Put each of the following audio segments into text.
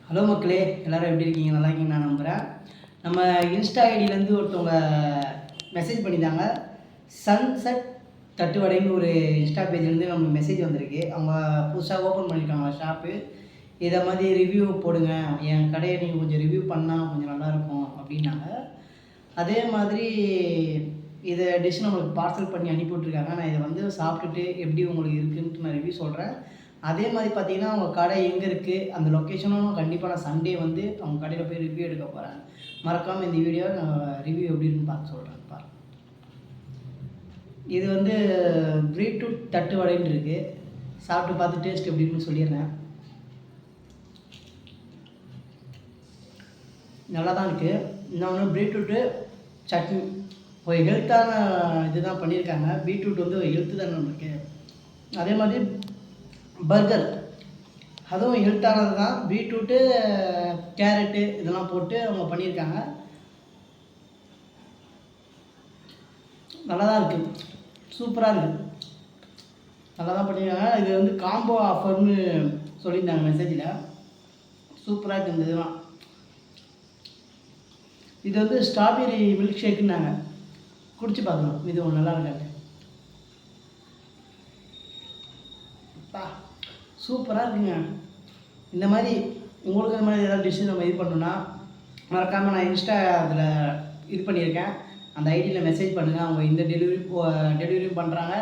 Hello மக்களே, எல்லோரும் எப்படி இருக்கீங்க? நல்லா இருக்கீங்க நான் நம்புகிறேன். நம்ம இன்ஸ்டா ஐடியிலேருந்து ஒருத்தவங்க மெசேஜ் பண்ணியிருந்தாங்க. சன்செட் தட்டுவடைன்னு ஒரு இன்ஸ்டா பேஜ்லேருந்து நமக்கு மெசேஜ் வந்திருக்கு. அவங்க புதுசாக ஓப்பன் பண்ணியிருக்காங்க ஷாப்பு. இதை மாதிரி ரிவ்யூ போடுங்க, என் கடையை நீங்கள் கொஞ்சம் ரிவ்யூ பண்ணால் கொஞ்சம் நல்லாயிருக்கும் அப்படின்னாங்க. அதே மாதிரி இதை டிஷ் நம்மளுக்கு பார்சல் பண்ணி அனுப்பி விட்ருக்காங்க. நான் இதை வந்து சாப்பிட்டுட்டு எப்படி உங்களுக்கு இருக்குன்ட்டு நான் ரிவ்யூ சொல்கிறேன். அதே மாதிரி பார்த்தீங்கன்னா, அவங்க கடை எங்கே இருக்குது, அந்த லொக்கேஷனும் கண்டிப்பாக நான் சண்டே வந்து அவங்க கடையில் போய் ரிவ்யூ எடுக்க போகிறேன். மறக்காமல் இந்த வீடியோ நான் ரிவ்யூ எப்படி இருக்குன்னு பார்த்து சொல்கிறேன். பாருங்கள், இது வந்து பீட்ரூட் தட்டு வடைன்னு இருக்குது. சாப்பிட்டு பார்த்து டேஸ்ட் எப்படி இருக்குன்னு சொல்லிடுறேன். நல்லா தான் இருக்குது. இன்னொன்று பீட்ரூட்டு சட்னி ஒரு ஹெல்த்தான இது தான் பண்ணியிருக்காங்க. பீட்ரூட் வந்து ஒரு ஹெல்த்து தானே நம்மளுக்கு. அதே மாதிரி பர்கர் அதுவும் ஹெல்த்தானது தான். பீட்ரூட்டு, கேரட்டு இதெல்லாம் போட்டு அவங்க பண்ணியிருக்காங்க. நல்லா தான் இருக்குது, சூப்பராக இருக்குது, நல்லா தான் பண்ணியிருக்காங்க. இது வந்து காம்போ ஆஃபர்னு சொல்லியிருந்தாங்க மெசேஜில். சூப்பராக இருக்குது இந்த இதெல்லாம். இது வந்து ஸ்ட்ராபெரி மில்க் ஷேக்குன்னாங்க. குடிச்சு பார்க்கலாம், இது ஒன்று நல்லா இருக்காங்க. சூப்பராக இருக்குங்க. இந்த மாதிரி உங்களுக்கு இந்த மாதிரி ஏதாவது டிஷ்ஷு நம்ம இது பண்ணணுன்னா மறக்காமல் நான் இன்ஸ்டா அதில் இது பண்ணியிருக்கேன். அந்த ஐடியில் மெசேஜ் பண்ணுங்கள். அவங்க இந்த டெலிவரியும் பண்ணுறாங்க.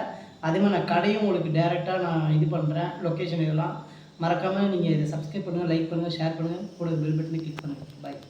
அதே மாதிரி நான் கடையும் உங்களுக்கு டேரெக்டாக நான் இது பண்ணுறேன், லொக்கேஷன் இதெல்லாம். மறக்காமல் நீங்கள் இதை சப்ஸ்கிரைப் பண்ணுங்கள், லைக் பண்ணுங்கள், ஷேர் பண்ணுங்கள், கூட பெல் பட்டனை கிளிக் பண்ணுங்கள். பாய்.